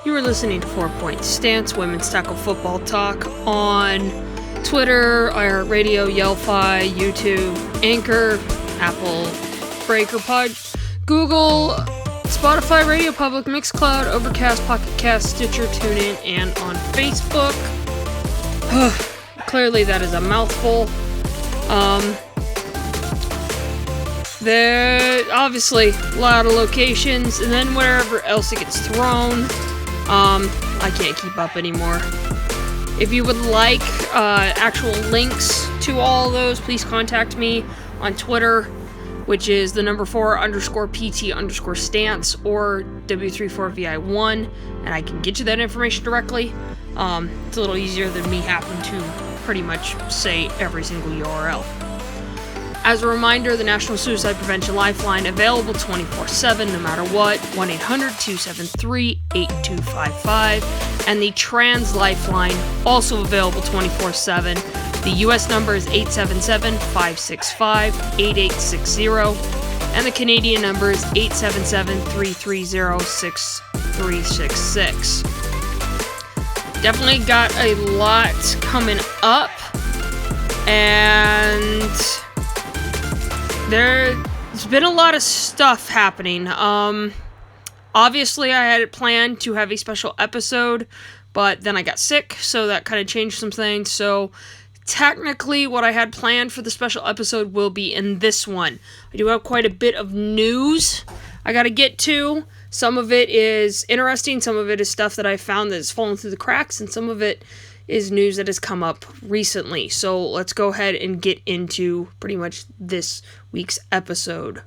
You are listening to 4 Point Stance, Women's Tackle Football Talk on Twitter, iHeartRadio, Yelphi, YouTube, Anchor, Apple, Breaker Pod, Google, Spotify, Radio Public, Mixcloud, Overcast, Pocket Cast, Stitcher, TuneIn, and on Facebook. Clearly that is a mouthful. There, obviously, a lot of locations, and then wherever else it gets thrown. I can't keep up anymore. If you would like actual links to all of those, please contact me on Twitter, which is the number 4_PT_stance or W34VI1, and I can get you that information directly. It's a little easier than me having to pretty much say every single URL. As a reminder, the National Suicide Prevention Lifeline available 24/7 no matter what, 1-800-273-8255, and the Trans Lifeline also available 24/7. The US number is 877-565-8860, and the Canadian number is 877-330-6366. Definitely got a lot coming up, and there's been a lot of stuff happening. Obviously I had it planned to have a special episode, but then I got sick, so that kind of changed some things. So technically what I had planned for the special episode will be in this one. I do have quite a bit of news I gotta get to. Some of it is interesting, some of it is stuff that I found that has fallen through the cracks, and some of it is news that has come up recently. So let's go ahead and get into pretty much this week's episode.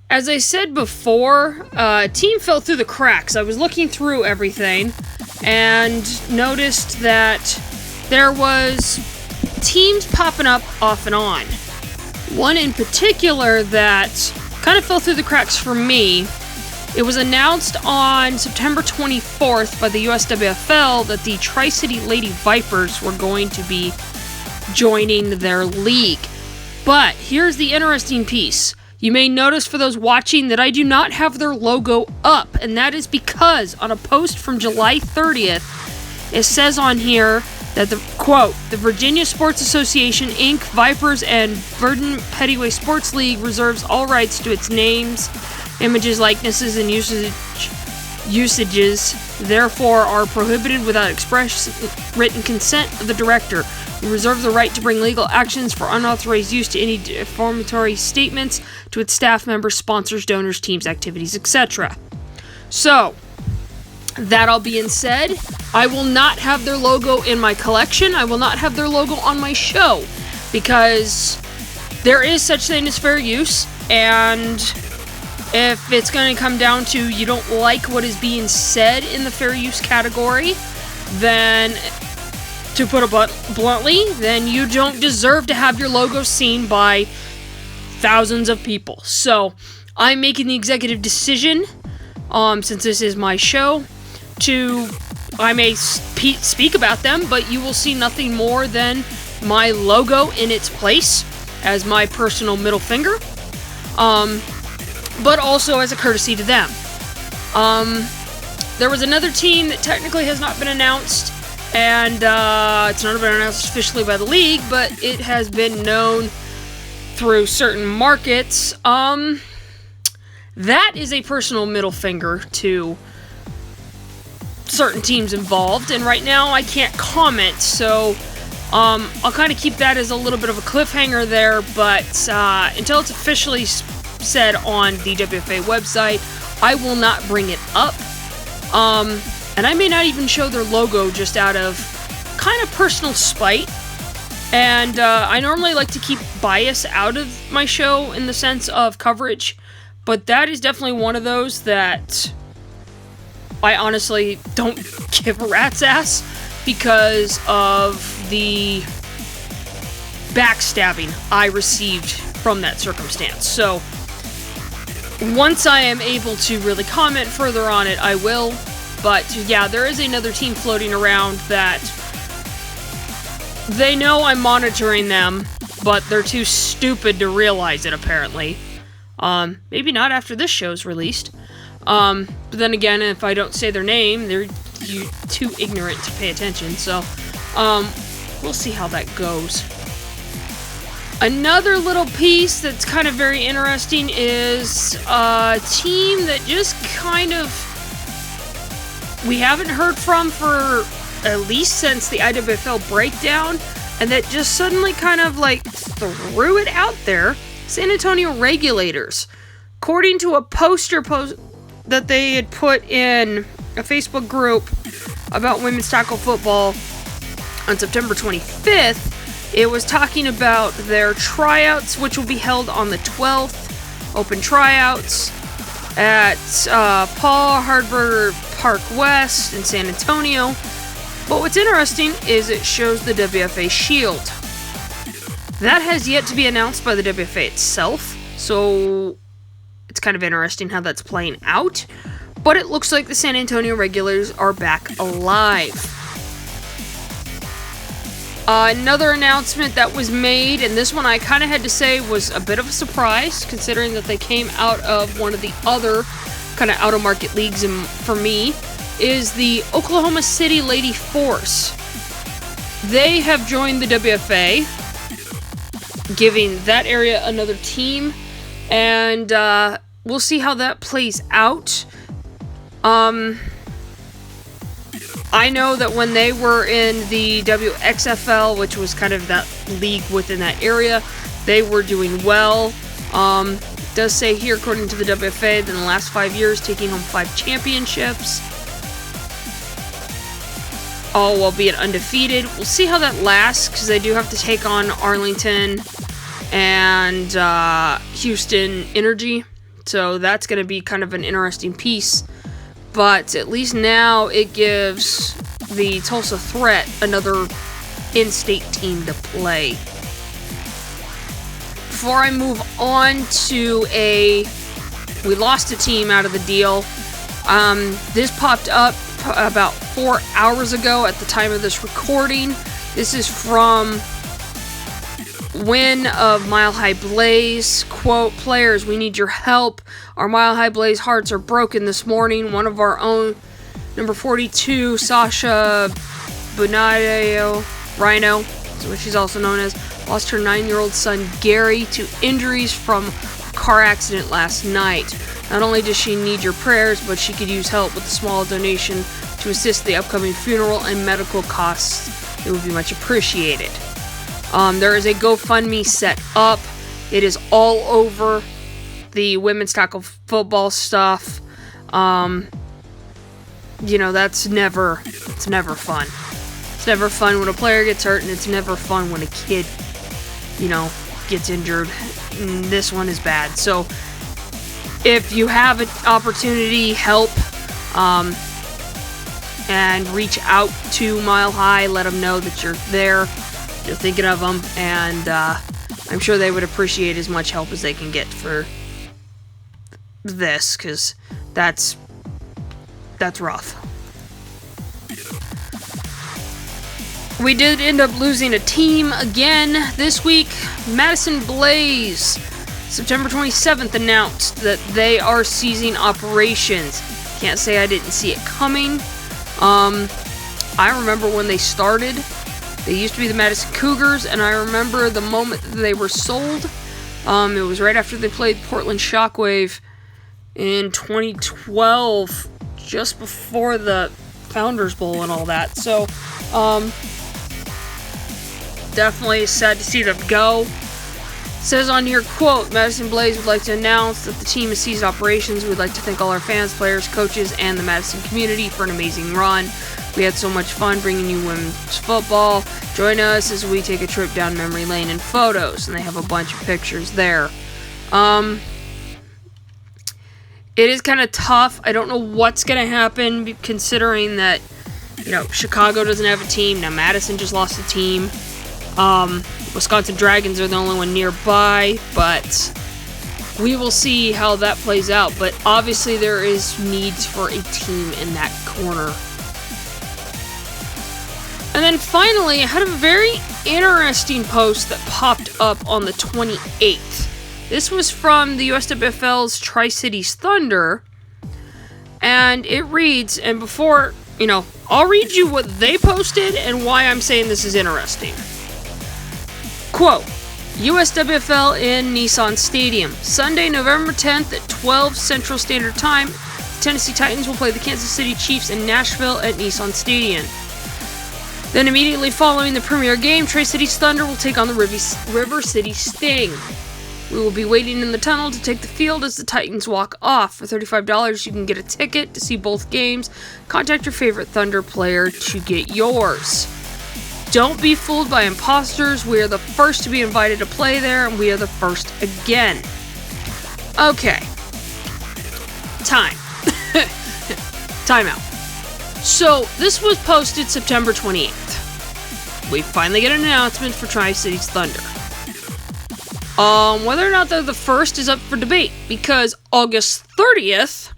As I said before, a team fell through the cracks. I was looking through everything and noticed that there was teams popping up off and on. One in particular that kind of fell through the cracks for me. It was announced on September 24th by the USWFL that the Tri-City Lady Vipers were going to be joining their league. But here's the interesting piece. You may notice for those watching that I do not have their logo up, and that is because on a post from July 30th, it says on here that the, quote, the Virginia Sports Association, Inc., Vipers, and Verdun Pettyway Sports League reserves all rights to its names, images, likenesses, and usages, therefore are prohibited without express written consent of the director. We reserve the right to bring legal actions for unauthorized use to any defamatory statements to its staff members, sponsors, donors, teams, activities, etc. So, that all being said, I will not have their logo in my collection. I will not have their logo on my show, because there is such thing as fair use, and if it's going to come down to you don't like what is being said in the fair use category, then, to put it bluntly, then you don't deserve to have your logo seen by thousands of people. So, I'm making the executive decision, since this is my show, I may speak about them, but you will see nothing more than my logo in its place as my personal middle finger, but also as a courtesy to them. There was another team that technically has not been announced, and it's not been announced officially by the league, but it has been known through certain markets. That is a personal middle finger to certain teams involved, and right now I can't comment, so I'll kind of keep that as a little bit of a cliffhanger there, but until it's officially said on the WFA website, I will not bring it up, and I may not even show their logo just out of kind of personal spite. And I normally like to keep bias out of my show in the sense of coverage, but that is definitely one of those that I honestly don't give a rat's ass because of the backstabbing I received from that circumstance. So, Once I am able to really comment further on it, I will. But yeah, there is another team floating around that they know I'm monitoring them, but they're too stupid to realize it, apparently. Maybe not after this show's released. But then again, if I don't say their name, they're too ignorant to pay attention. So, we'll see how that goes. Another little piece that's kind of very interesting is a team that just kind of we haven't heard from for at least since the IWFL breakdown, and that just suddenly kind of like threw it out there. San Antonio Regulators. According to a post that they had put in a Facebook group about women's tackle football on September 25th, it was talking about their tryouts, which will be held on the 12th. Open tryouts at Paul Hardberger Park West in San Antonio. But what's interesting is it shows the WFA shield. That has yet to be announced by the WFA itself, so it's kind of interesting how that's playing out. But it looks like the San Antonio Regulators are back alive. Another announcement that was made, and this one I kind of had to say was a bit of a surprise, considering that they came out of one of the other kind of out-of-market leagues for me, is the Oklahoma City Lady Force. They have joined the WFA, giving that area another team, and we'll see how that plays out. I know that when they were in the WXFL, which was kind of that league within that area, they were doing well. It does say here, according to the WFA, that in the last 5 years, taking home 5 championships, all while being undefeated. We'll see how that lasts, because they do have to take on Arlington and Houston Energy, so that's going to be kind of an interesting piece. But at least now it gives the Tulsa Threat another in-state team to play. Before I move on to we lost a team out of the deal. This popped up about 4 hours ago at the time of this recording. This is from Win of Mile High Blaze. Quote, "Players, we need your help. Our Mile High Blaze hearts are broken this morning. One of our own, number 42, Sasha Bonadio, Rhino, is what she's also known as, lost her 9-year-old son Gary to injuries from a car accident last night. Not only does she need your prayers, but she could use help with a small donation to assist the upcoming funeral and medical costs. It would be much appreciated." There is a GoFundMe set up. It is all over the women's tackle football stuff. That's never fun. It's never fun when a player gets hurt, and it's never fun when a kid, gets injured. And this one is bad. So if you have an opportunity, help, and reach out to Mile High. Let them know that you're there. You're thinking of them, and I'm sure they would appreciate as much help as they can get for this, because that's rough. We did end up losing a team again this week. Madison Blaze, September 27th, announced that they are ceasing operations. Can't say I didn't see it coming. I remember when they started. They used to be the Madison Cougars, and I remember the moment that they were sold. It was right after they played Portland Shockwave in 2012, just before the Founders Bowl and all that. So, definitely sad to see them go. It says on here, quote, "Madison Blaze would like to announce that the team has ceased operations. We'd like to thank all our fans, players, coaches, and the Madison community for an amazing run. We had so much fun bringing you women's football. Join us as we take a trip down memory lane and photos." And they have a bunch of pictures there. It is kind of tough. I don't know what's going to happen, considering that, Chicago doesn't have a team. Now Madison just lost a team. Wisconsin Dragons are the only one nearby, but we will see how that plays out. But obviously there is needs for a team in that corner. And then finally, I had a very interesting post that popped up on the 28th. This was from the USWFL's Tri-Cities Thunder. And it reads, and before, I'll read you what they posted and why I'm saying this is interesting. Quote, USWFL in Nissan Stadium. Sunday, November 10th at 12 Central Standard Time. The Tennessee Titans will play the Kansas City Chiefs in Nashville at Nissan Stadium. Then immediately following the premier game, Tri-Cities Thunder will take on the River City Sting. We will be waiting in the tunnel to take the field as the Titans walk off. For $35, you can get a ticket to see both games. Contact your favorite Thunder player to get yours. Don't be fooled by imposters. We are the first to be invited to play there, and we are the first again. Okay. Time. Time out. So, this was posted September 28th. We finally get an announcement for Tri-Cities Thunder. Whether or not they're the first is up for debate, because August 30th,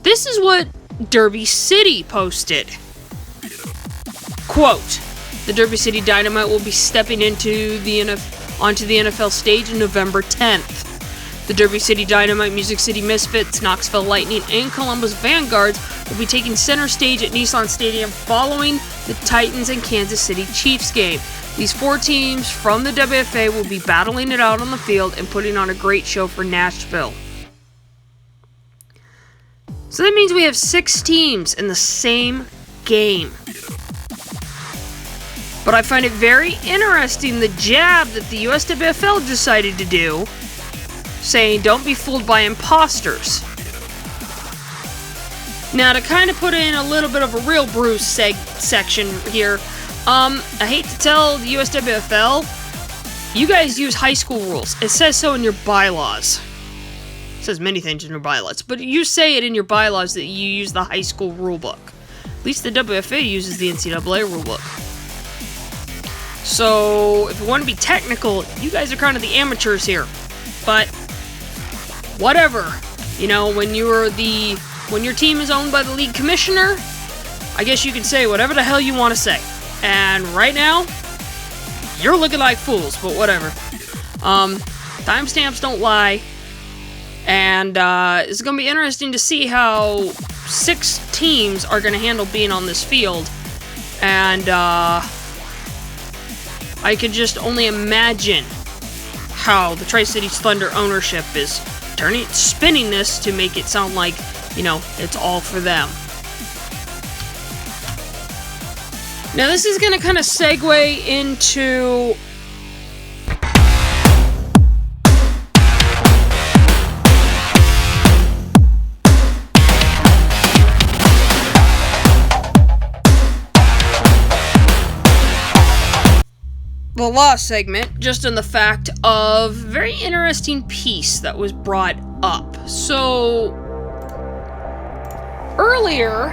this is what Derby City posted. Quote, the Derby City Dynamite will be stepping onto the NFL stage on November 10th. The Derby City Dynamite, Music City Misfits, Knoxville Lightning, and Columbus Vanguards will be taking center stage at Nissan Stadium following the Titans and Kansas City Chiefs game. These 4 teams from the WFA will be battling it out on the field and putting on a great show for Nashville. So that means we have 6 teams in the same game. But I find it very interesting the jab that the USWFL decided to do, saying don't be fooled by imposters. Now, to kind of put in a little bit of a Real Brew section here, I hate to tell the USWFL, you guys use high school rules. It says so in your bylaws. It says many things in your bylaws, but you say it in your bylaws that you use the high school rule book. At least the WFA uses the NCAA rule book. So, if you want to be technical, you guys are kind of the amateurs here. But, whatever. When your team is owned by the league commissioner, I guess you can say whatever the hell you want to say. And right now, you're looking like fools, but whatever. Timestamps don't lie. And it's going to be interesting to see how 6 teams are going to handle being on this field. And I could just only imagine how the Tri-Cities Thunder ownership is spinning this to make it sound like, it's all for them. Now this is going to kind of segue into the law segment, just in the fact of a very interesting piece that was brought up. So, earlier,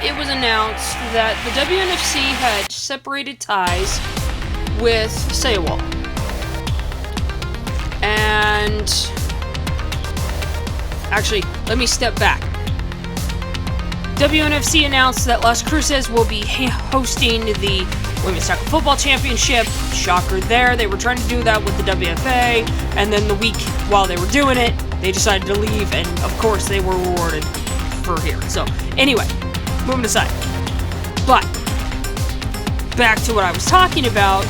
it was announced that the WNFC had separated ties with Saywall. And, actually, let me step back. WNFC announced that Las Cruces will be hosting the Women's Tackle Football Championship. Shocker there. They were trying to do that with the WFA, and then the week while they were doing it, they decided to leave, and of course they were rewarded for here. So, anyway, moving aside. But, back to what I was talking about.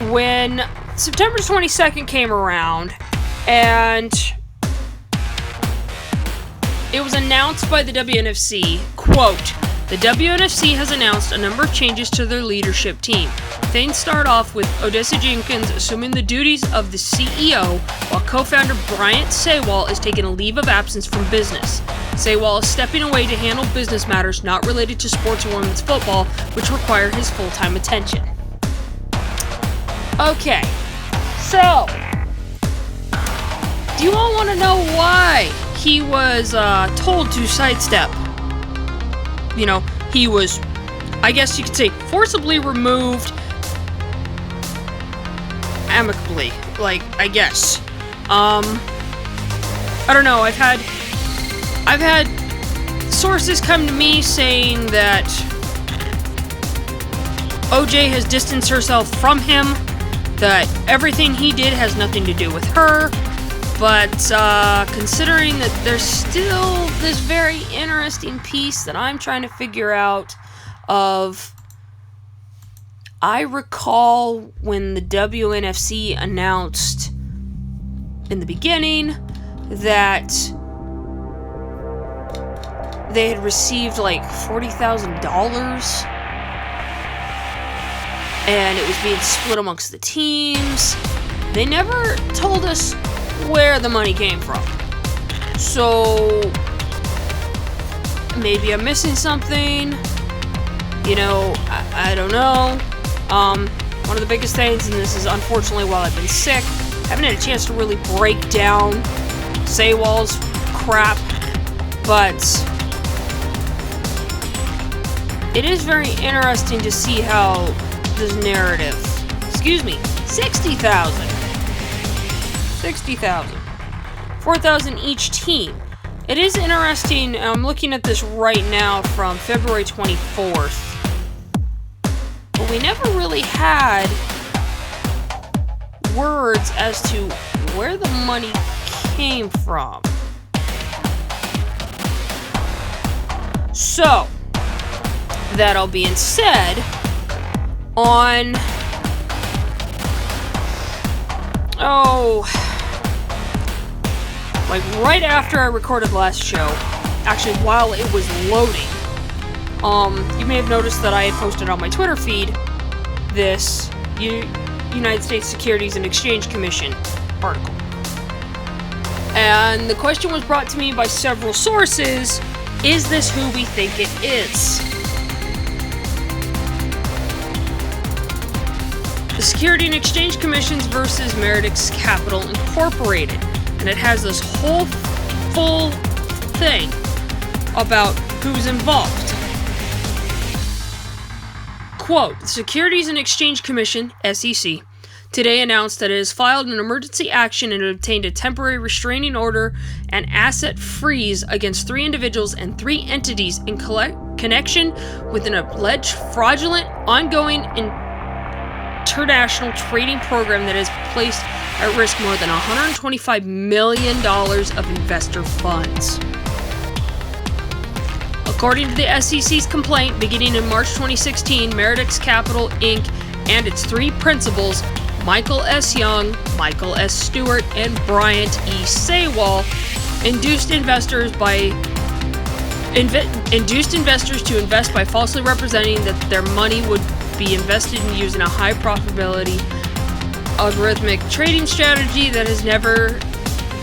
When September 22nd came around, and it was announced by the WNFC, quote, the WNFC has announced a number of changes to their leadership team. Things start off with Odessa Jenkins assuming the duties of the CEO, while co-founder Bryant Saywall is taking a leave of absence from business. Saywall is stepping away to handle business matters not related to sports or women's football, which require his full-time attention. Okay, so, do you all want to know why he was told to sidestep? He was, I guess you could say, forcibly removed amicably, like, I guess. I don't know, I've had sources come to me saying that OJ has distanced herself from him, that everything he did has nothing to do with her, but considering that there's still this very interesting piece that I'm trying to figure out of, I recall when the WNFC announced in the beginning that they had received like $40,000 and it was being split amongst the teams. They never told us where the money came from. So maybe I'm missing something. You know, I don't know. One of the biggest things, and this is unfortunately while I've been sick, I haven't had a chance to really break down Saywall's crap, but it is very interesting to see how this narrative, 60,000, 4,000 each team. It is interesting. I'm looking at this right now from February 24th. But we never really had words as to where the money came from. So, that all being said, right after I recorded last show, actually while it was loading, you may have noticed that I had posted on my Twitter feed this United States Securities and Exchange Commission article. And the question was brought to me by several sources, is this who we think it is? The Security and Exchange Commissions versus Meredix Capital Incorporated. And it has this whole full thing about who's involved. Quote, the Securities and Exchange Commission, SEC, today announced that it has filed an emergency action and obtained a temporary restraining order and asset freeze against 3 individuals and 3 entities in connection with an alleged fraudulent, ongoing, international trading program that has placed at risk more than $125 million of investor funds. According to the SEC's complaint, beginning in March 2016, Meredix Capital, Inc. and its 3 principals, Michael S. Young, Michael S. Stewart, and Bryant E. Saywall, induced investors to invest by falsely representing that their money would be invested in using a high profitability algorithmic trading strategy that has never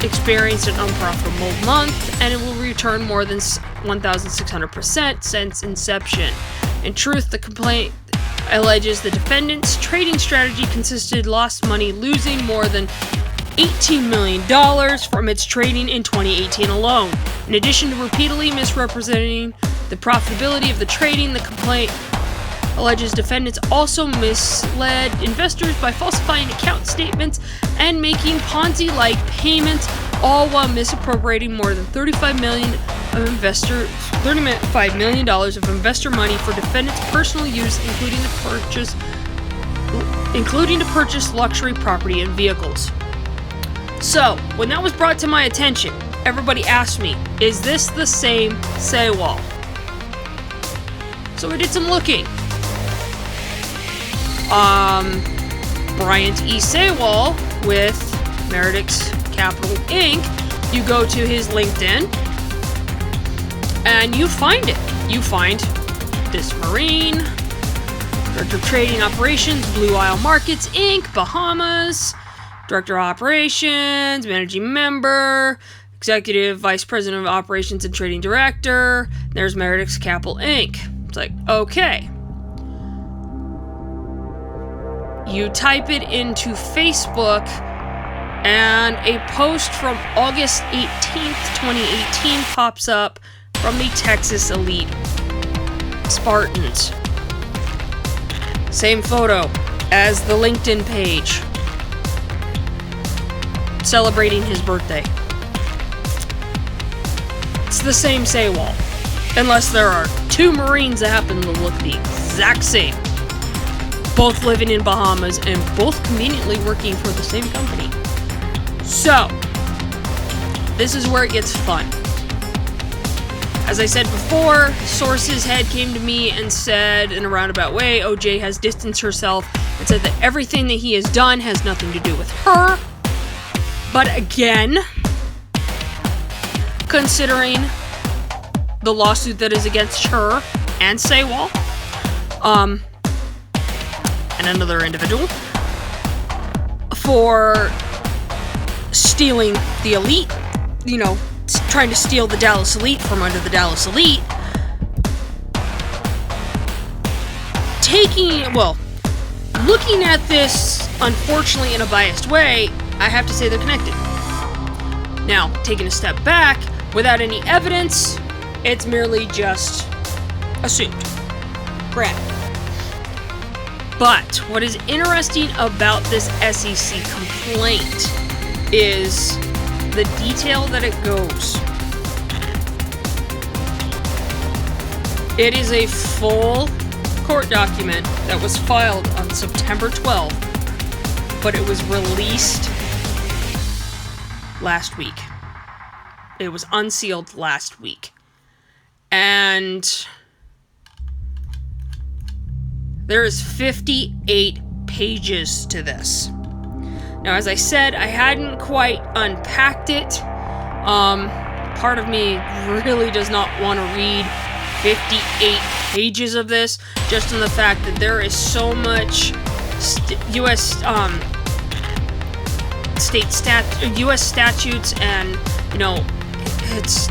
experienced an unprofitable month, and it will return more than 1,600% since inception. In truth, the complaint alleges the defendant's trading strategy consisted lost money, losing more than $18 million from its trading in 2018 alone. In addition to repeatedly misrepresenting the profitability of the trading, the complaint alleges defendants also misled investors by falsifying account statements and making Ponzi-like payments, all while misappropriating more than $35 million of investor money for defendants' personal use, including to purchase luxury property and vehicles. So, when that was brought to my attention, everybody asked me, is this the same Saywall? So I did some looking. Bryant E. Saywall with Meredix Capital Inc. You go to his LinkedIn and you find it. You find this Marine, Director of Trading Operations, Blue Isle Markets Inc., Bahamas, Director of Operations, Managing Member, Executive Vice President of Operations and Trading Director. There's Meredix Capital Inc. It's like, okay. You type it into Facebook, and a post from August 18th, 2018 pops up from the Texas Elite Spartans. Same photo as the LinkedIn page. celebrating his birthday. It's the same Saywall, unless there are two Marines that happen to look the exact same, both living in Bahamas and both conveniently working for the same company. So, this is where it gets fun. As I said before, sources had came to me and said in a roundabout way, OJ has distanced herself and said that everything that he has done has nothing to do with her. But again, considering the lawsuit that is against her and Saywall, and another individual, for stealing the elite, trying to steal the Dallas Elite from under the Dallas Elite, looking at this, unfortunately, in a biased way, I have to say they're connected. Now, taking a step back, without any evidence, it's merely just assumed. Granted. But what is interesting about this SEC complaint is the detail that it goes. It is a full court document that was filed on September 12th, but it was released last week. It was unsealed last week. And there is 58 pages to this. Now, as I said, I hadn't quite unpacked it. Part of me really does not want to read 58 pages of this, just in the fact that there is so much U.S. U.S. statutes, and it's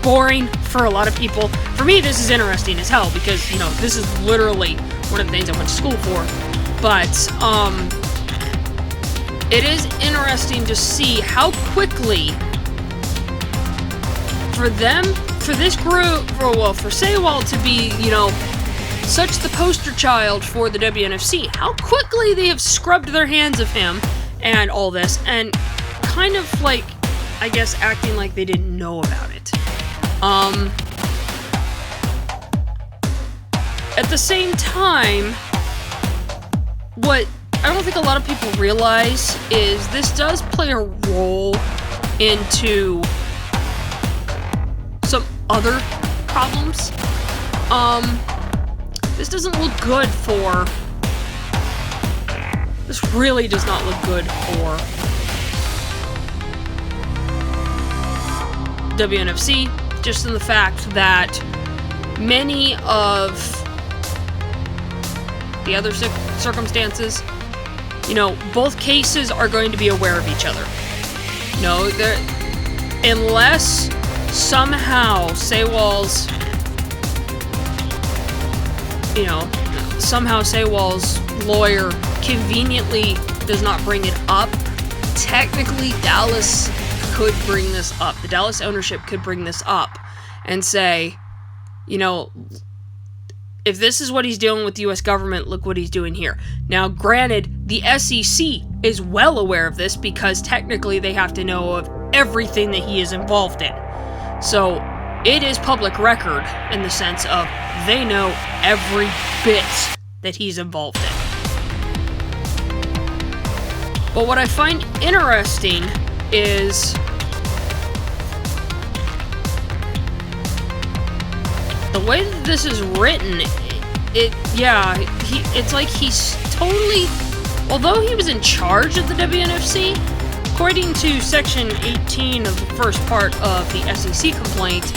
boring for a lot of people. For me, this is interesting as hell because this is literally one of the things I went to school for. But it is interesting to see how quickly for this group, for Saywall to be, such the poster child for the WNFC, how quickly they have scrubbed their hands of him and all this, and kind of I guess, acting like they didn't know about it. At the same time, what I don't think a lot of people realize is this does play a role into some other problems. This really does not look good for WNFC, just in the fact that many of the other circumstances, both cases are going to be aware of each other. Unless somehow Saywall's lawyer conveniently does not bring it up, technically Dallas could bring this up. The Dallas ownership could bring this up and say, if this is what he's doing with the U.S. government, look what he's doing here. Now, granted, the SEC is well aware of this because technically they have to know of everything that he is involved in. So, it is public record in the sense of they know every bit that he's involved in. But what I find interesting is the way that this is written, it's like he's totally, although he was in charge of the WNFC, according to Section 18 of the first part of the SEC complaint,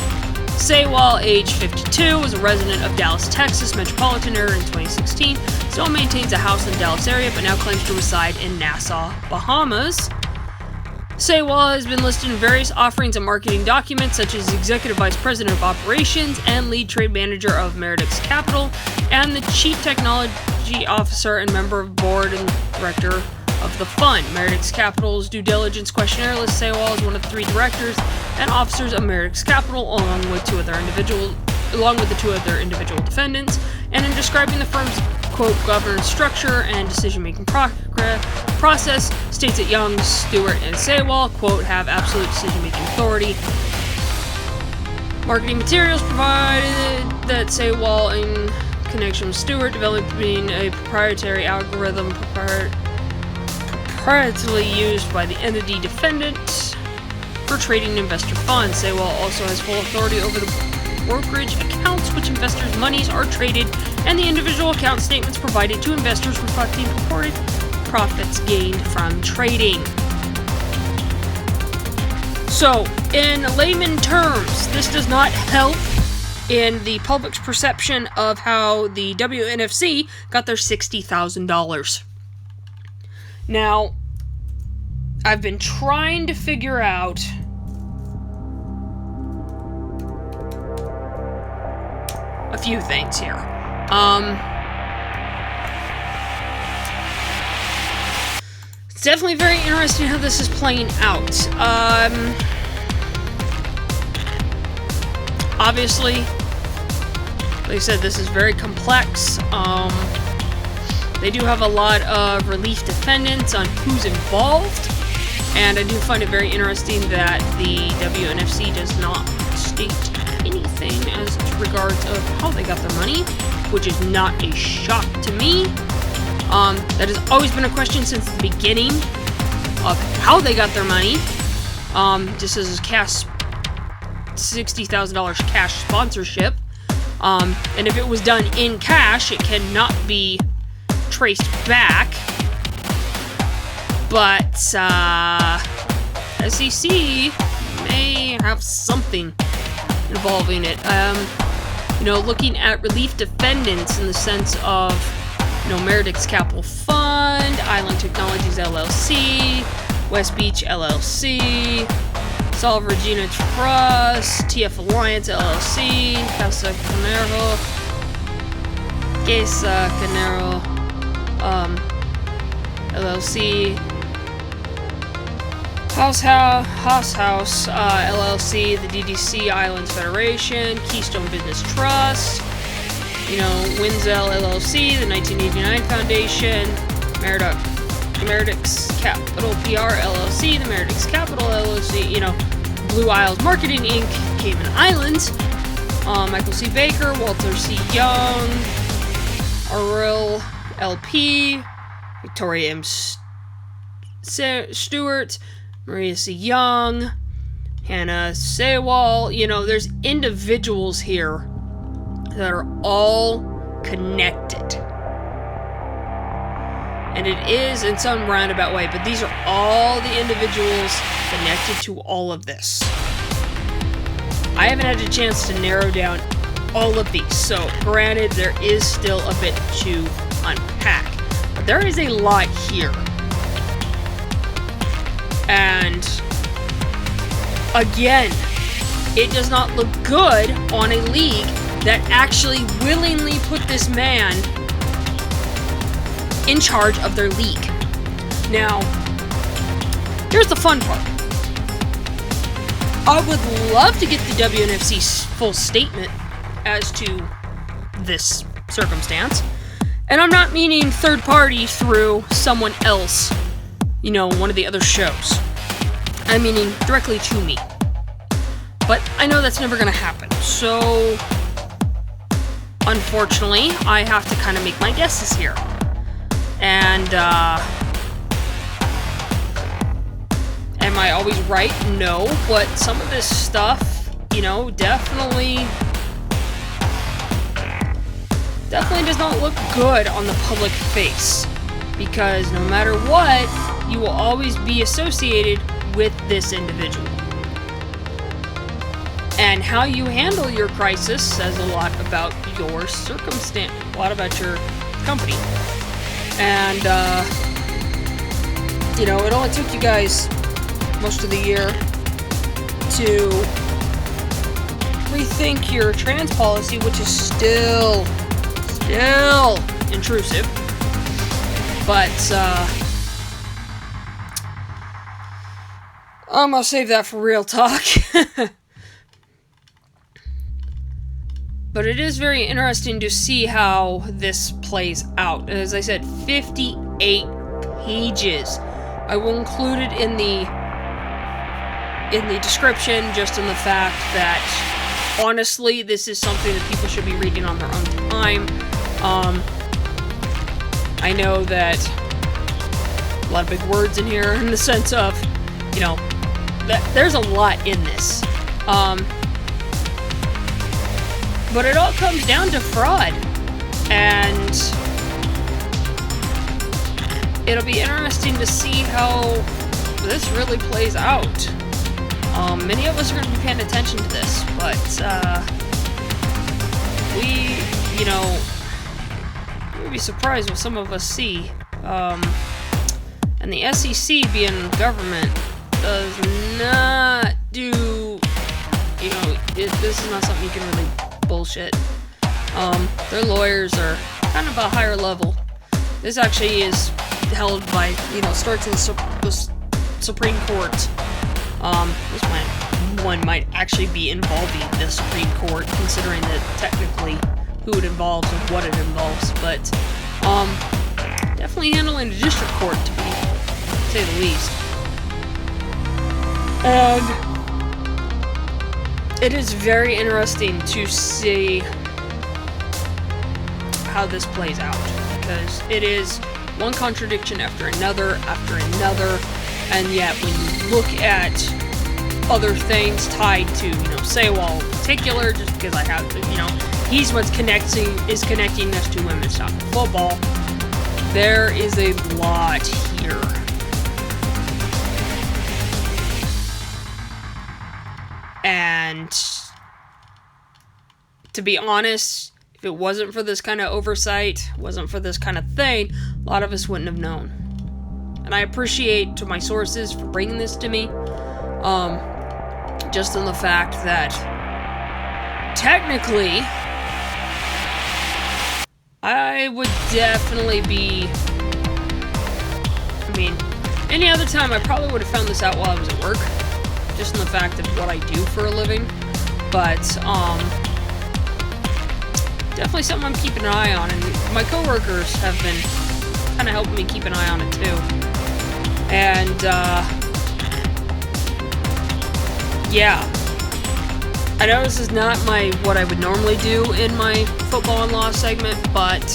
Saywall, age 52, was a resident of Dallas, Texas metropolitan area in 2016, still maintains a house in the Dallas area, but now claims to reside in Nassau, Bahamas. Saywall has been listed in various offerings and marketing documents, such as Executive Vice President of Operations and Lead Trade Manager of Meredix Capital, and the Chief Technology Officer and member of Board and Director of the fund. Meredix Capital's due diligence questionnaire lists Saywall as one of the 3 directors and officers of Meredix Capital, along with 2 other individuals along with the two other individual defendants, and in describing the firm's, quote, governance structure and decision-making process, states that Young, Stewart, and Saywall, quote, have absolute decision-making authority. Marketing materials provided that Saywall, in connection with Stewart, developing a proprietary algorithm proprietarily used by the entity defendant for trading investor funds. Saywall also has full authority over the brokerage accounts which investors' monies are traded, and the individual account statements provided to investors reflecting purported profits gained from trading. So, in layman terms, this does not help in the public's perception of how the WNFC got their $60,000. Now, I've been trying to figure out a few things here. It's definitely very interesting how this is playing out. Obviously, like I said, this is very complex. They do have a lot of relief defendants on who's involved, and I do find it very interesting that the WNFC does not state anything as to regards of how they got their money, which is not a shock to me. That has always been a question since the beginning of how they got their money. Just as a cash $60,000 cash sponsorship. And if it was done in cash, it cannot be traced back. But SEC may have something involving it. Looking at relief defendants in the sense of, Meredith's Capital Fund, Island Technologies LLC, West Beach LLC, Sol Regina Trust, TF Alliance LLC, Casa Canero, LLC, House LLC, the DDC Islands Federation, Keystone Business Trust, Winzel LLC, the 1989 Foundation, Meredith's Capital PR LLC, the Meredith's Capital LLC, Blue Isles Marketing Inc., Cayman Islands, Michael C. Baker, Walter C. Young, Ariel LP, Victoria M. Stewart, Maria C. Young, Hannah Saywall. There's individuals here that are all connected. And it is in some roundabout way, but these are all the individuals connected to all of this. I haven't had a chance to narrow down all of these, so granted, there is still a bit to unpack. But there is a lot here. And again, it does not look good on a league that actually willingly put this man in charge of their league. Now, here's the fun part. I would love to get the WNFC's full statement as to this circumstance. And I'm not meaning third party through someone else, one of the other shows. I'm meaning directly to me. But I know that's never going to happen. So, unfortunately, I have to kind of make my guesses here. And, am I always right? No, but some of this stuff, definitely does not look good on the public face. Because no matter what, you will always be associated with this individual. And how you handle your crisis says a lot about your circumstance, a lot about your company. And, it only took you guys most of the year to rethink your trans policy, which is still intrusive. But, I'm gonna save that for real talk. But it is very interesting to see how this plays out. As I said, 58 pages. I will include it in the description, just in the fact that, honestly, this is something that people should be reading on their own time. I know that a lot of big words in here, in the sense of, that there's a lot in this. But it all comes down to fraud. And it'll be interesting to see how this really plays out. Many of us are going to be paying attention to this, but we'd be surprised what some of us see. And the SEC, being government, does not do, this is not something you can really bullshit. Their lawyers are kind of a higher level. This actually is held by, starts in the Supreme Court. This one might actually be involving the Supreme Court, considering that technically who it involves and what it involves, but definitely handling the district court, to say the least. And it is very interesting to see how this plays out, because it is one contradiction after another, and yet when you look at other things tied to, Saywall in particular, just because I have to, he's what's connecting us to women's soccer football. There is a lot here. And to be honest, if it wasn't for this kind of oversight, wasn't for this kind of thing, a lot of us wouldn't have known. And I appreciate to my sources for bringing this to me. Just in the fact that technically, I would definitely be, any other time I probably would have found this out while I was at work, just in the fact of what I do for a living, but, definitely something I'm keeping an eye on, and my coworkers have been kind of helping me keep an eye on it too, and, yeah, I know this is not what I would normally do in my football and law segment, but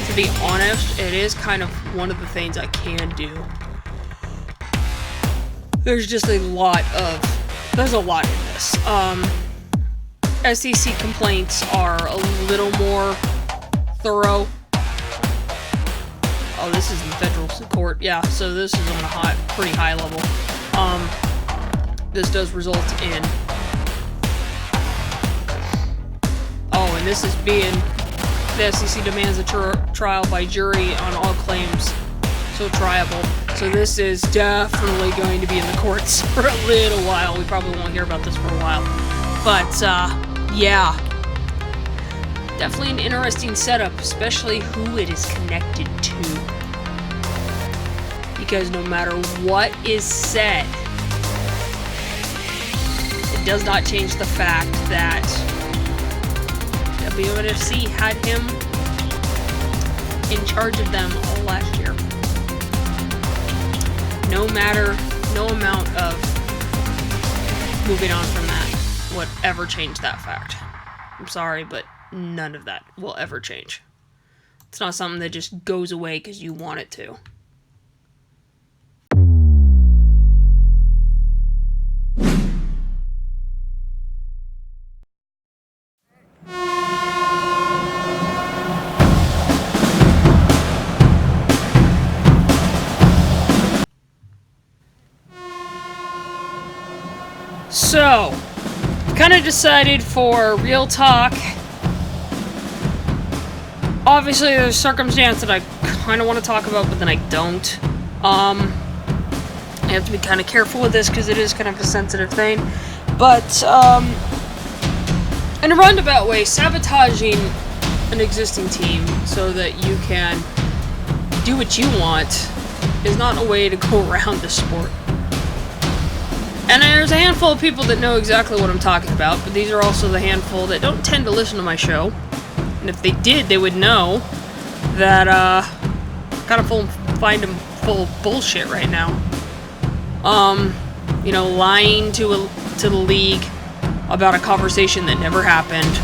to be honest, it is kind of one of the things I can do. There's just a lot in this. SEC complaints are a little more thorough. Oh, this is in federal court. Yeah, so this is on a pretty high level. This does result in... Oh, and this is being... The SEC demands a trial by jury on all claims so triable. So this is definitely going to be in the courts for a little while. We probably won't hear about this for a while. But, yeah. Definitely an interesting setup, especially who it is connected to. Because no matter what is said, it does not change the fact that WNFC had him in charge of them all last year. No amount of moving on from that would ever change that fact. I'm sorry, but none of that will ever change. It's not something that just goes away because you want it to. So, kind of decided for real talk. Obviously, there's a circumstance that I kind of want to talk about, but then I don't. I have to be kind of careful with this because it is kind of a sensitive thing. But, in a roundabout way, sabotaging an existing team so that you can do what you want is not a way to go around the sport. And there's a handful of people that know exactly what I'm talking about, but these are also the handful that don't tend to listen to my show. And if they did, they would know that, kind of find them full of bullshit right now. Lying to the league about a conversation that never happened.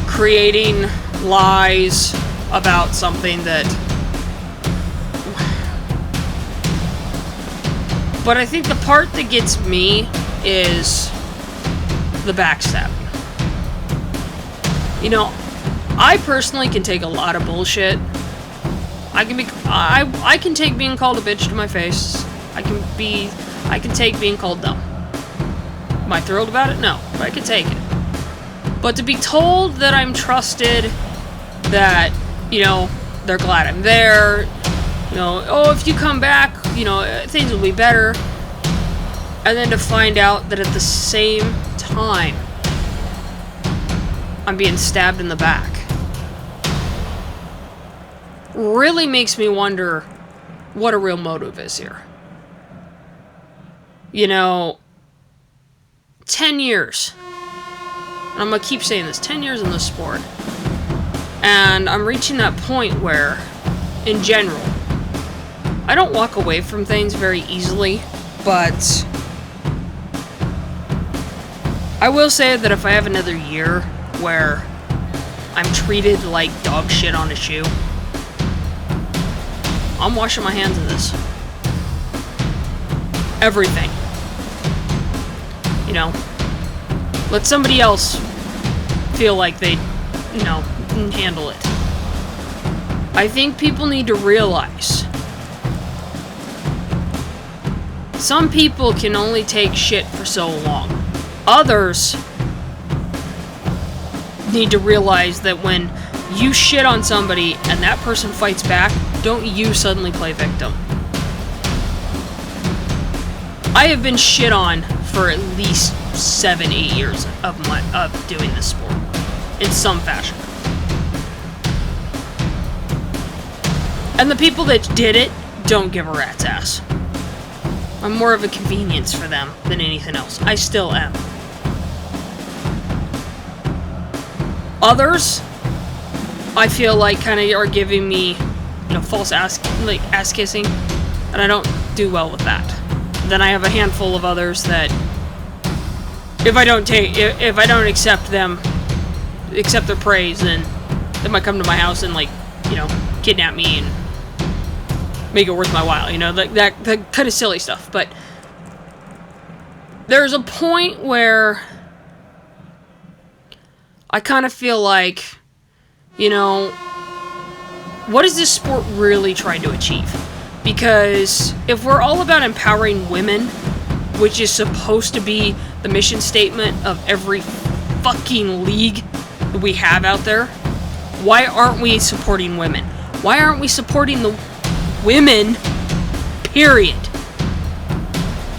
Creating lies about something that... But I think the part that gets me is the backstabbing. I personally can take a lot of bullshit. I can take being called a bitch to my face. I can take being called dumb. Am I thrilled about it? No, but I can take it. But to be told that I'm trusted, that, they're glad I'm there, if you come back, things will be better. And then to find out that at the same time, I'm being stabbed in the back. Really makes me wonder what a real motive is here. 10 years. And I'm going to keep saying this, 10 years in this sport. And I'm reaching that point where, in general, I don't walk away from things very easily, but I will say that if I have another year where I'm treated like dog shit on a shoe, I'm washing my hands of this. Everything. Let somebody else feel like they, handle it. I think people need to realize some people can only take shit for so long. Others need to realize that when you shit on somebody and that person fights back, don't you suddenly play victim. I have been shit on for at least 7-8 years of doing this sport in some fashion. And the people that did it don't give a rat's ass. I'm more of a convenience for them than anything else. I still am. Others, I feel like kind of are giving me, false ass kissing, and I don't do well with that. Then I have a handful of others that, if I don't accept their praise, then they might come to my house and kidnap me and make it worth my while. That kind of silly stuff. But there's a point where I kind of feel like, what is this sport really trying to achieve? Because if we're all about empowering women, which is supposed to be the mission statement of every fucking league that we have out there, why aren't we supporting women? Why aren't we supporting the women, period?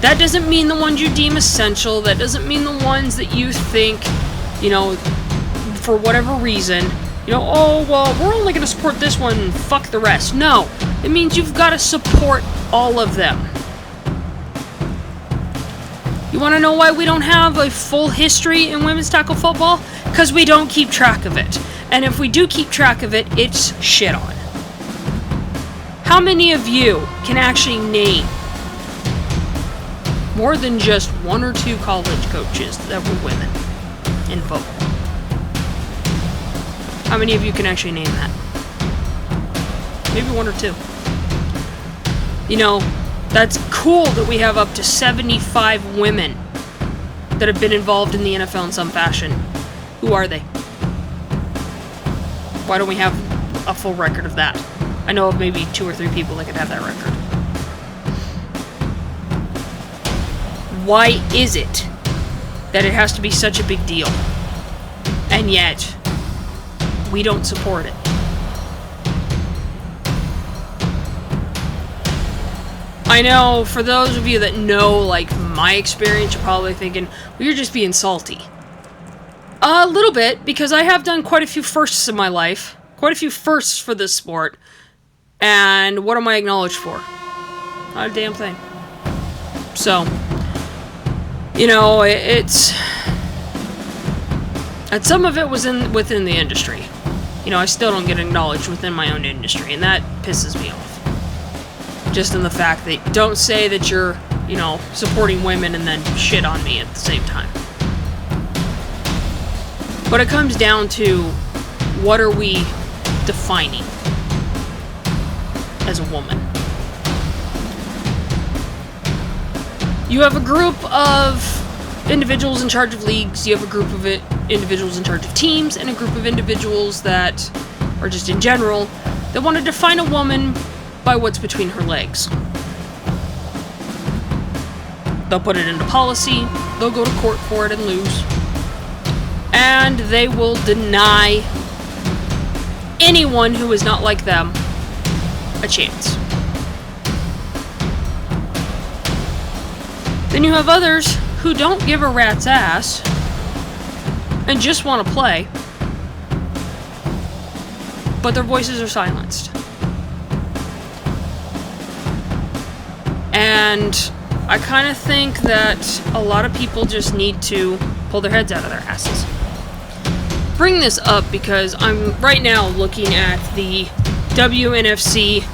That doesn't mean the ones you deem essential. That doesn't mean the ones that you think, for whatever reason, oh, well, we're only going to support this one and fuck the rest. No, it means you've got to support all of them. You want to know why we don't have a full history in women's tackle football? Because we don't keep track of it. And if we do keep track of it, it's shit on. How many of you can actually name more than just 1 or 2 college coaches that were women in football? How many of you can actually name that? Maybe 1 or 2. That's cool that we have up to 75 women that have been involved in the NFL in some fashion. Who are they? Why don't we have a full record of that? I know of maybe 2 or 3 people that could have that record. Why is it that it has to be such a big deal? And yet, we don't support it. I know, for those of you that know, my experience, you're probably thinking, well, you're just being salty. A little bit, because I have done quite a few firsts in my life. Quite a few firsts for this sport. And what am I acknowledged for? Not a damn thing. So, it's... And some of it was within the industry. I still don't get acknowledged within my own industry, and that pisses me off. Just in the fact that don't say that you're, supporting women and then shit on me at the same time. But it comes down to, what are we defining as a woman? You have a group of individuals in charge of leagues, you have a group of individuals in charge of teams, and a group of individuals that are just in general, that want to define a woman by what's between her legs. They'll put it into policy, they'll go to court for it and lose, and they will deny anyone who is not like them a chance. Then you have others who don't give a rat's ass and just want to play, but their voices are silenced. And I kind of think that a lot of people just need to pull their heads out of their asses. Bring this up because I'm right now looking at the WNFC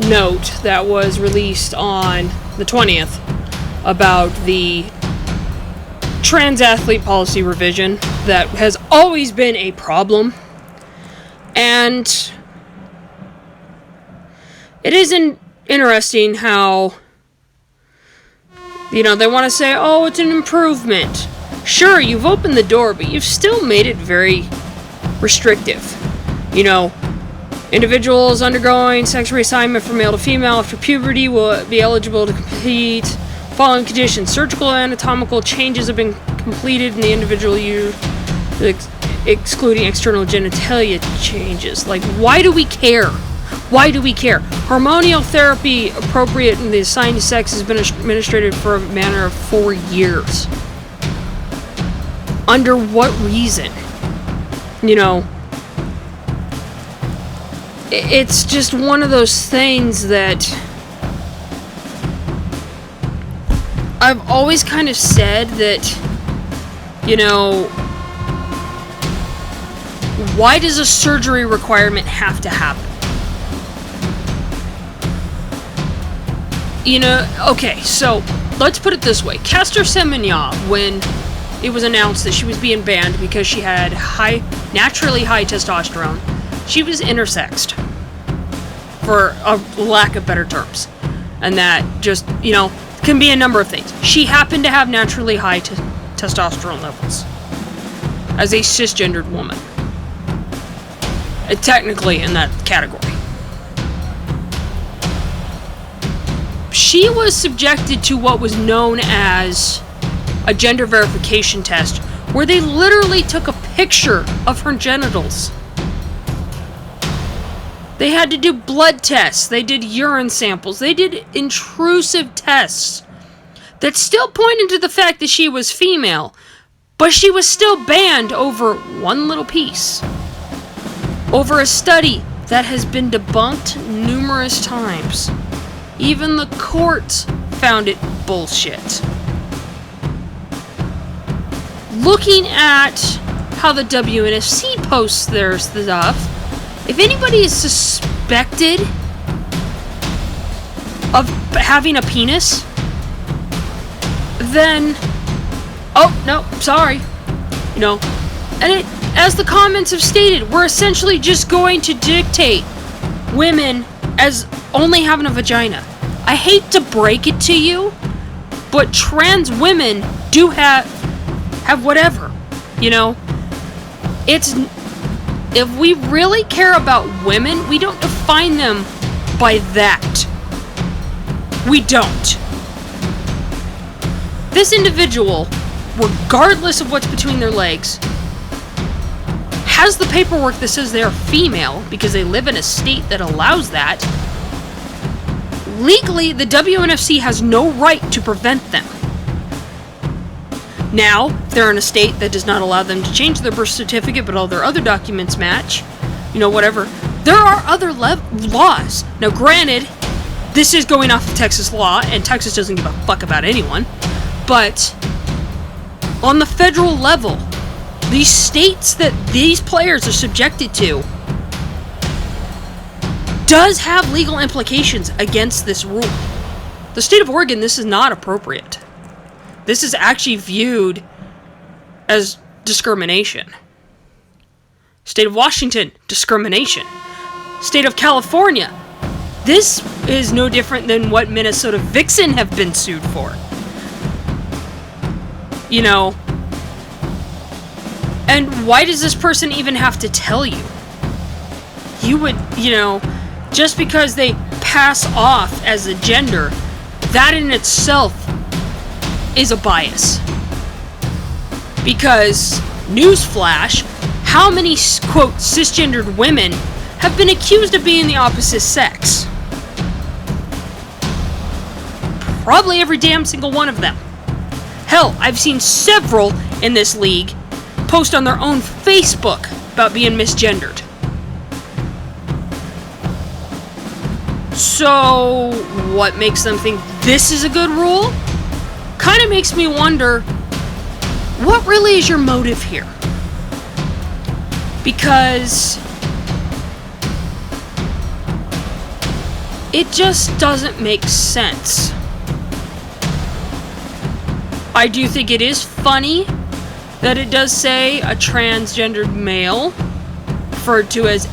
note that was released on the 20th about the trans athlete policy revision that has always been a problem. And it is interesting how, they want to say, oh, it's an improvement. Sure, you've opened the door, but you've still made it very restrictive. Individuals undergoing sex reassignment from male to female after puberty will be eligible to compete following conditions. Surgical and anatomical changes have been completed in the individual excluding external genitalia changes. Like, why do we care? Why do we care? Hormonal therapy appropriate in the assigned sex has been administered for a matter of 4 years. Under what reason? It's just one of those things that I've always kind of said that, why does a surgery requirement have to happen? Okay, so let's put it this way. Caster Semenya, when it was announced that she was being banned because she had naturally high testosterone, she was intersexed, for a lack of better terms. And that just, can be a number of things. She happened to have naturally high testosterone levels as a cisgendered woman. Technically in that category. She was subjected to what was known as a gender verification test, where they literally took a picture of her genitals. They had to do blood tests, they did urine samples, they did intrusive tests that still pointed to the fact that she was female, but she was still banned over one little piece. Over a study that has been debunked numerous times. Even the courts found it bullshit. Looking at how the WNFC posts their stuff, if anybody is suspected of having a penis, then, oh, no, sorry. And it, as the comments have stated, we're essentially just going to dictate women as only having a vagina. I hate to break it to you, but trans women do have whatever, It's, if we really care about women, we don't define them by that. We don't. This individual, regardless of what's between their legs, has the paperwork that says they are female because they live in a state that allows that. Legally, the WNFC has no right to prevent them. Now, if they're in a state that does not allow them to change their birth certificate, but all their other documents match, whatever, there are other laws. Now, granted, this is going off of Texas law, and Texas doesn't give a fuck about anyone, But on the federal level, these states that these players are subjected to does have legal implications against this rule. The state of Oregon, this is not appropriate. This is actually viewed as discrimination. State of Washington, discrimination. State of California, this is no different than what Minnesota Vixen have been sued for. You know, and why does this person even have to tell you? You would, you know, just because they pass off as a gender, that in itself is a bias. Because, newsflash, how many, quote, cisgendered women have been accused of being the opposite sex? Probably every damn single one of them. Hell, I've seen several in this league post on their own Facebook about being misgendered. So, what makes them think this is a good rule? Kind of makes me wonder, what really is your motive here? Because it just doesn't make sense. I do think it is funny that it does say a transgendered male, referred to as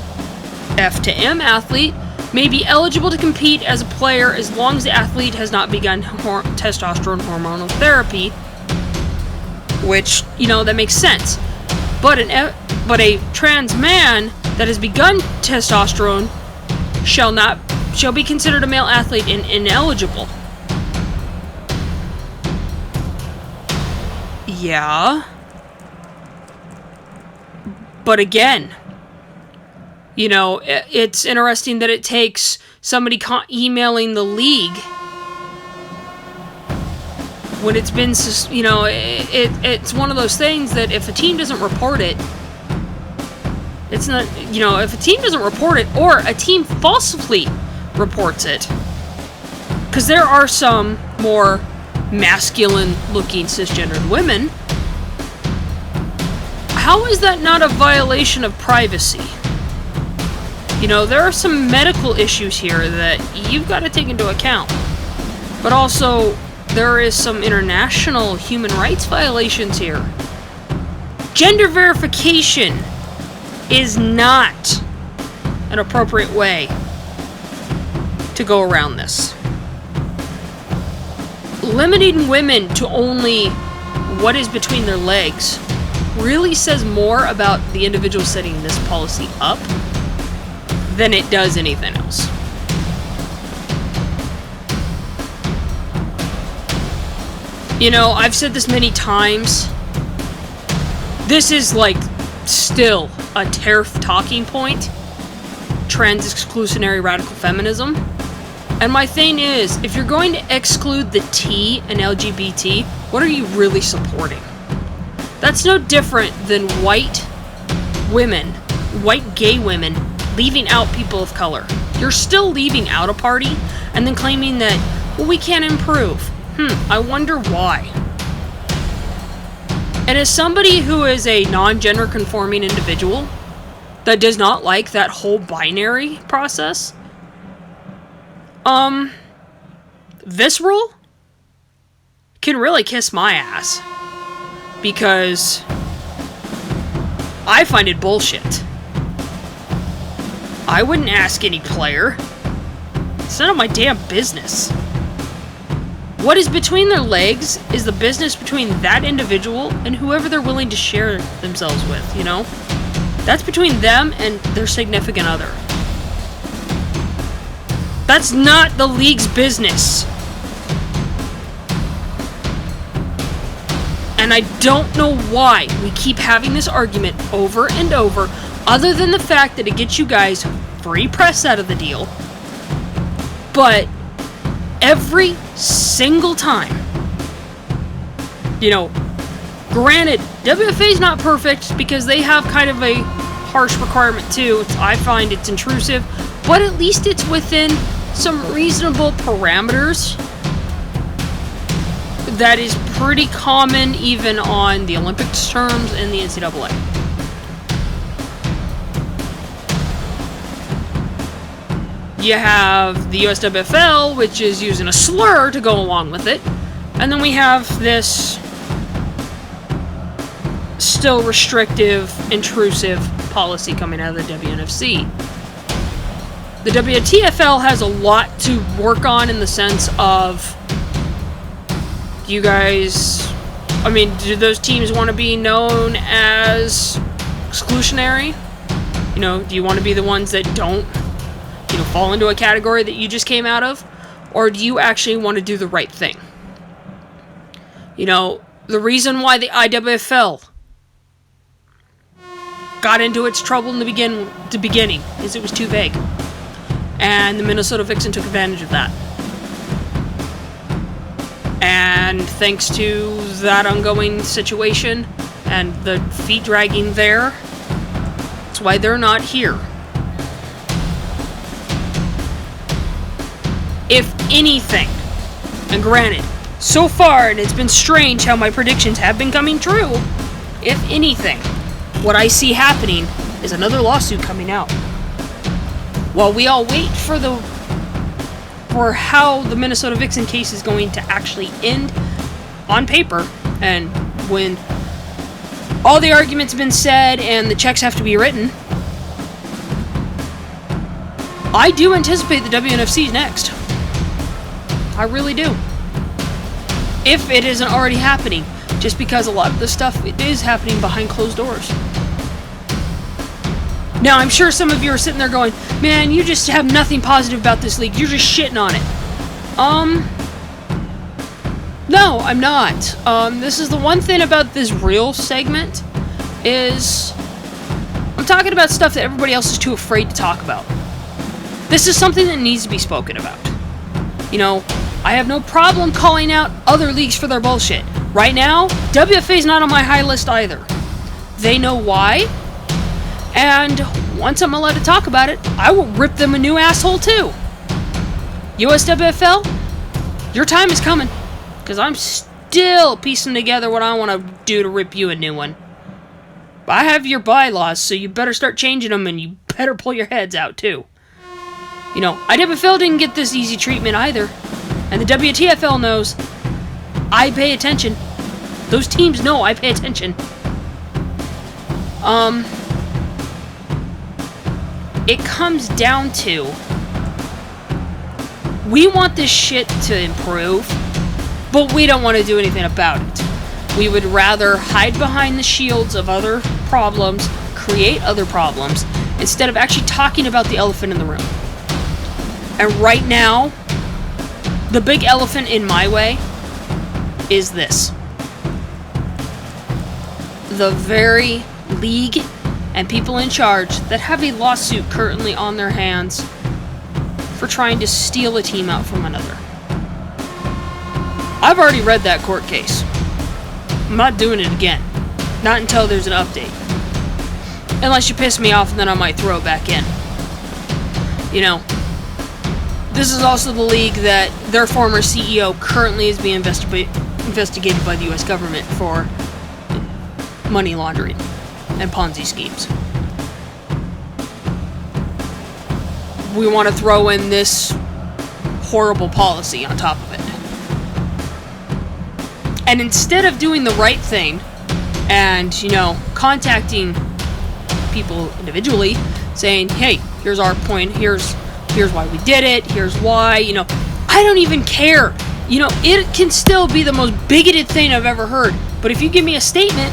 F to M athlete, may be eligible to compete as a player as long as the athlete has not begun testosterone hormonal therapy, which, you know, that makes sense. But a trans man that has begun testosterone shall be considered a male athlete and ineligible. Yeah. But again, you know, it's interesting that it takes somebody emailing the league when it's been, you know, it's one of those things that if a team doesn't report it, it's not, you know, if a team doesn't report it or a team falsely reports it, because there are some more masculine looking cisgendered women, how is that not a violation of privacy? You know, there are some medical issues here that you've got to take into account. But also, there is some international human rights violations here. Gender verification is not an appropriate way to go around this. Limiting women to only what is between their legs really says more about the individual setting this policy up than it does anything else. You know, I've said this many times. This is like still a TERF talking point. Trans exclusionary radical feminism. And my thing is, if you're going to exclude the T and LGBT, what are you really supporting? That's no different than white gay women, leaving out people of color. You're still leaving out a party and then claiming that, well, we can't improve. I wonder why. And as somebody who is a non-gender conforming individual that does not like that whole binary process, this rule can really kiss my ass, because I find it bullshit. I wouldn't ask any player. It's none of my damn business. What is between their legs is the business between that individual and whoever they're willing to share themselves with, you know? That's between them and their significant other. That's not the league's business. And I don't know why we keep having this argument over and over, other than the fact that it gets you guys free press out of the deal. But every single time, you know, granted, WFA is not perfect because they have kind of a harsh requirement too. I find it's intrusive, but at least it's within some reasonable parameters. that is pretty common even on the Olympics terms and the NCAA. You have the USWFL, which is using a slur to go along with it. And then we have this still restrictive, intrusive policy coming out of the WNFC. The WTFL has a lot to work on in the sense of, you guys, I mean, do those teams want to be known as exclusionary? You know, do you want to be the ones that don't, you know, fall into a category that you just came out of? Or do you actually want to do the right thing? You know, the reason why the IWFL got into its trouble in the beginning is it was too vague. And the Minnesota Vixen took advantage of that. And thanks to that ongoing situation and the feet dragging there, that's why they're not here. If anything, and granted, so far, and it's been strange how my predictions have been coming true, if anything, what I see happening is another lawsuit coming out. While we all wait for how the Minnesota Vixen case is going to actually end on paper, and when all the arguments have been said and the checks have to be written, I do anticipate the WNFC is next. I really do. If it isn't already happening, just because a lot of the stuff it is happening behind closed doors. Now, I'm sure some of you are sitting there going, man, you just have nothing positive about this league. You're just shitting on it. No, I'm not. This is the one thing about this real segment is I'm talking about stuff that everybody else is too afraid to talk about. This is something that needs to be spoken about. You know, I have no problem calling out other leagues for their bullshit. Right now, WFA is not on my high list either. They know why. And once I'm allowed to talk about it, I will rip them a new asshole too. USWFL, your time is coming. Because I'm still piecing together what I want to do to rip you a new one. I have your bylaws, so you better start changing them and you better pull your heads out too. You know, IWFL didn't get this easy treatment either. And the WTFL knows I pay attention. Those teams know I pay attention. It comes down to, we want this shit to improve, but we don't want to do anything about it. We would rather hide behind the shields of other problems, create other problems, instead of actually talking about the elephant in the room. And right now, the big elephant in my way is this. The very league and people in charge that have a lawsuit currently on their hands for trying to steal a team out from another. I've already read that court case. I'm not doing it again. Not until there's an update. Unless you piss me off, and then I might throw it back in. You know, this is also the league that their former CEO currently is being investigated by the U.S. government for money laundering and Ponzi schemes. We want to throw in this horrible policy on top of it. And instead of doing the right thing and, you know, contacting people individually, saying, hey, here's our point, here's why we did it, here's why, you know, I don't even care. You know, it can still be the most bigoted thing I've ever heard. But if you give me a statement,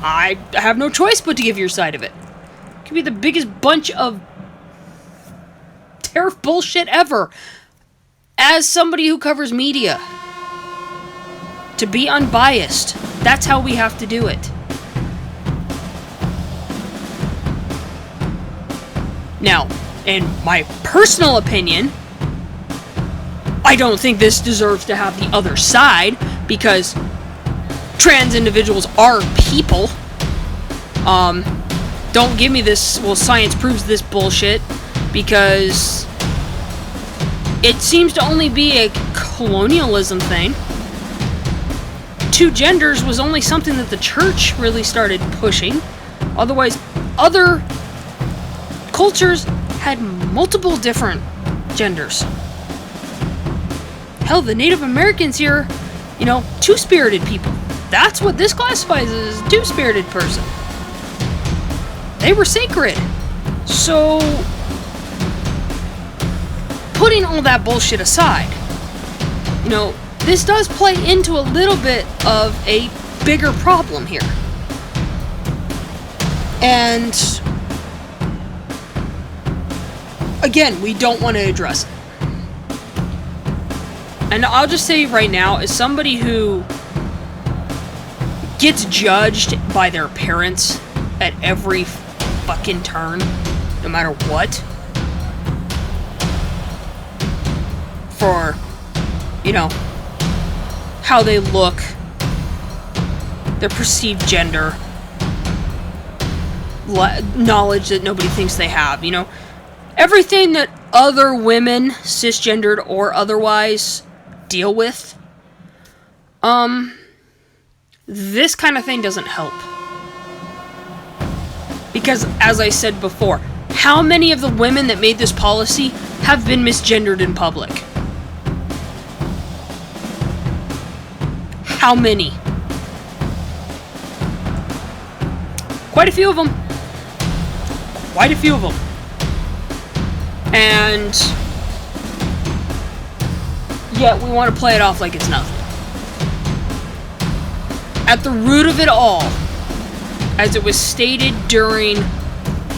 I have no choice but to give your side of it. It could be the biggest bunch of tariff bullshit ever. As somebody who covers media, to be unbiased, that's how we have to do it. Now, in my personal opinion, I don't think this deserves to have the other side, because trans individuals are people. Don't give me this, well, science proves this bullshit, because it seems to only be a colonialism thing. two genders was only something that the church really started pushing. Otherwise, other cultures had multiple different genders. Hell, the Native Americans here, two-spirited people. That's what this classifies as a two-spirited person. They were sacred. So, putting all that bullshit aside, this does play into a little bit of a bigger problem here. And again, we don't want to address it. And I'll just say right now, as somebody who gets judged by their parents at every fucking turn, no matter what, for, how they look, their perceived gender, knowledge that nobody thinks they have, everything that other women, cisgendered or otherwise, deal with, this kind of thing doesn't help. Because, as I said before, how many of the women that made this policy have been misgendered in public? How many? Quite a few of them. Quite a few of them. And yet we want to play it off like it's nothing. At the root of it all, as it was stated during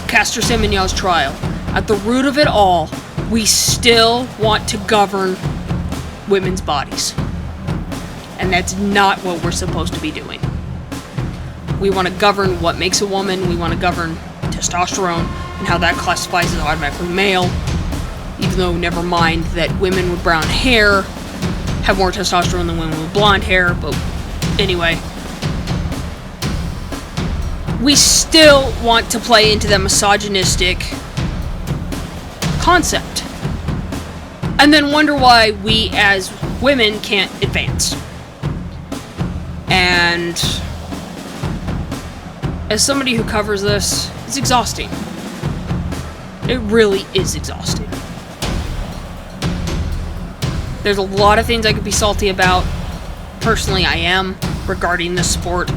Castor Semenial's trial, at the root of it all, we still want to govern women's bodies. And that's not what we're supposed to be doing. We want to govern what makes a woman. We want to govern testosterone and how that classifies as automatically male. Even though, never mind that women with brown hair have more testosterone than women with blonde hair. But anyway, we still want to play into that misogynistic concept. And then wonder why we as women can't advance. And as somebody who covers this, it's exhausting. It really is exhausting. There's a lot of things I could be salty about. Personally, I am, regarding this sport.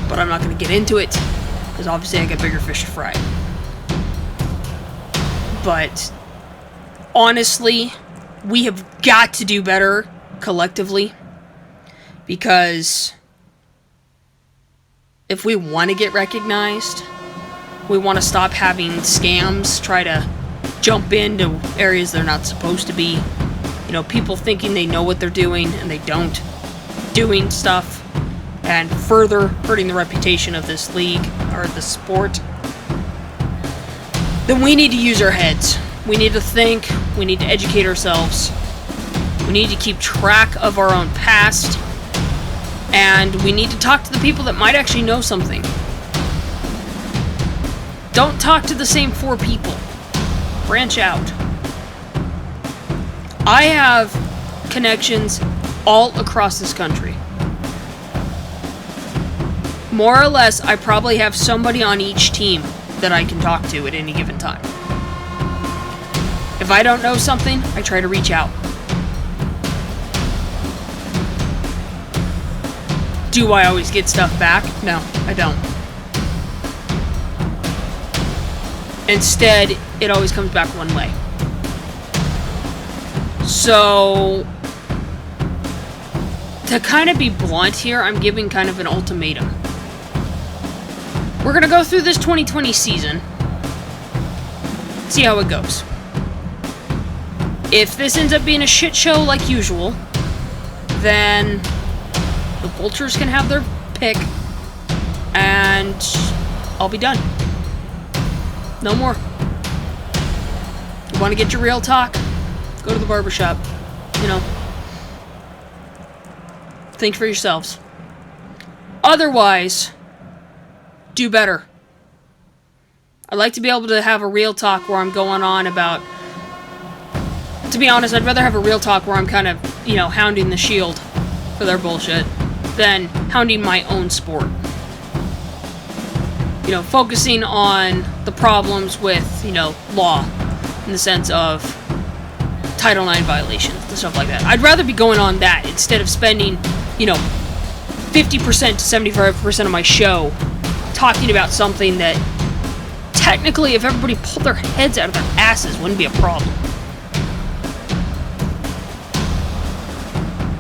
But I'm not going to get into it, because obviously I got bigger fish to fry. But honestly, we have got to do better collectively, because if we want to get recognized, we want to stop having scams try to jump into areas they're not supposed to be. People thinking they know what they're doing and they don't, doing stuff and further hurting the reputation of this league or the sport. Then we need to use our heads. We need to think, we need to educate ourselves. We need to keep track of our own past, and we need to talk to the people that might actually know something. Don't talk to the same 4 people. Branch out. I have connections all across this country. More or less, I probably have somebody on each team that I can talk to at any given time. If I don't know something, I try to reach out. Do I always get stuff back? No, I don't. Instead, it always comes back one way. So, to kind of be blunt here, I'm giving kind of an ultimatum. We're going to go through this 2020 season, see how it goes. If this ends up being a shit show like usual, then the vultures can have their pick, and I'll be done. No more. You want to get your real talk? Go to the barbershop. Think for yourselves. Otherwise, do better. I'd like to be able to have a real talk where I'm going on about... To be honest, I'd rather have a real talk where I'm kind of hounding the Shield for their bullshit than hounding my own sport. Focusing on the problems with, law in the sense of Title IX violations and stuff like that. I'd rather be going on that instead of spending, 50% to 75% of my show talking about something that technically, if everybody pulled their heads out of their asses, wouldn't be a problem.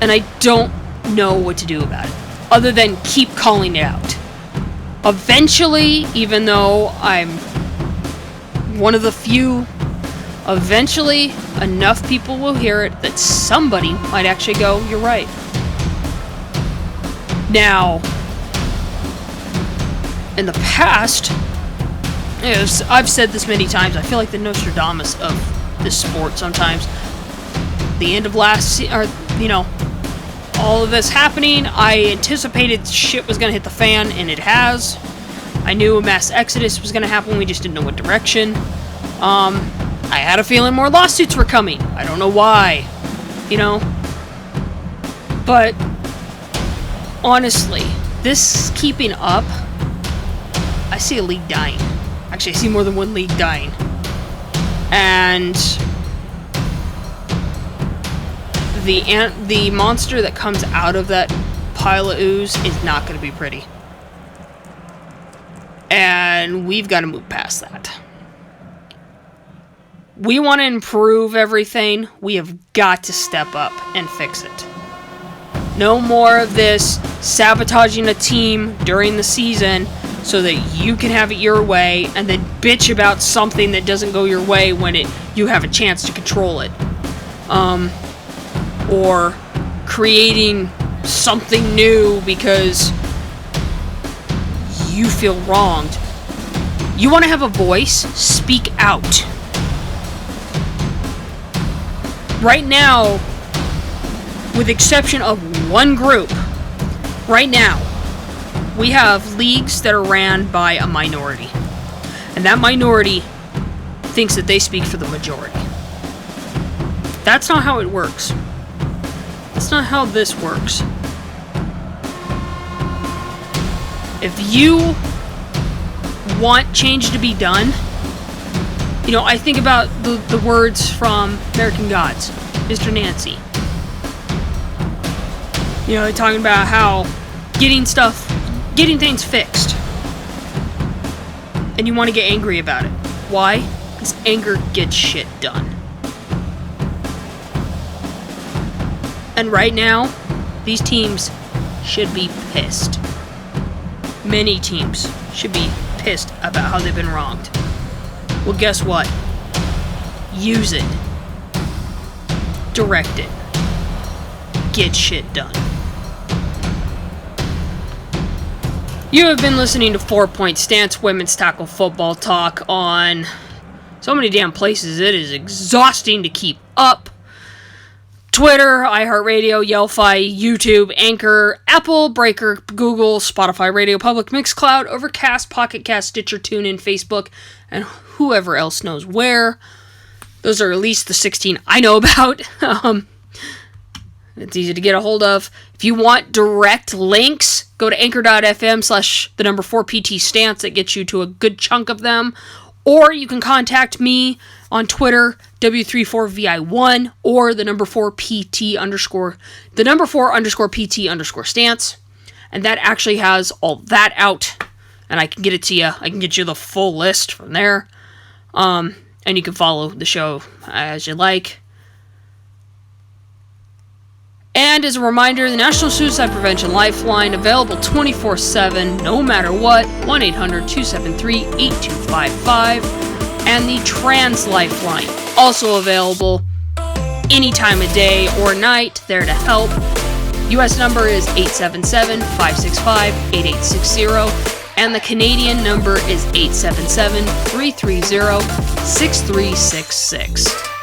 And I don't know what to do about it, other than keep calling it out. Eventually, even though I'm one of the few, eventually enough people will hear it that somebody might actually go, you're right. Now, in the past, I've said this many times, I feel like the Nostradamus of this sport sometimes. The end of all of this happening, I anticipated shit was going to hit the fan, and it has. I knew a mass exodus was going to happen, we just didn't know what direction. I had a feeling more lawsuits were coming. I don't know why, But, honestly, this keeping up, I see a league dying. Actually, I see more than one league dying. And the monster that comes out of that pile of ooze is not going to be pretty. And we've got to move past that. We want to improve everything. We have got to step up and fix it. No more of this sabotaging a team during the season so that you can have it your way and then bitch about something that doesn't go your way when you have a chance to control it. Or creating something new because you feel wronged. You want to have a voice? Speak out. Right now, with exception of one group, right now, we have leagues that are ran by a minority. And that minority thinks that they speak for the majority. That's not how it works. That's not how this works. If you want change to be done, I think about the words from American Gods, Mr. Nancy. Talking about how getting things fixed. And you want to get angry about it. Why? Because anger gets shit done. And right now, these teams should be pissed. Many teams should be pissed about how they've been wronged. Well, guess what? Use it. Direct it. Get shit done. You have been listening to 4 Point Stance Women's Tackle Football Talk on so many damn places. It is exhausting to keep up. Twitter, iHeartRadio, Yelphi, YouTube, Anchor, Apple, Breaker, Google, Spotify, Radio Public, Mixcloud, Overcast, Pocket Cast, Stitcher, TuneIn, Facebook, and whoever else knows where. Those are at least the 16 I know about. It's easy to get a hold of. If you want direct links, go to anchor.fm/4PT stance. That gets you to a good chunk of them. Or you can contact me on Twitter, W34VI1, or the number 4 PT stance. And that actually has all that out. And I can get it to you. I can get you the full list from there. And you can follow the show as you like. And as a reminder, the National Suicide Prevention Lifeline, available 24/7, no matter what, 1-800-273-8255. And the Trans Lifeline, also available any time of day or night, there to help. US number is 877-565-8860, and the Canadian number is 877-330-6366.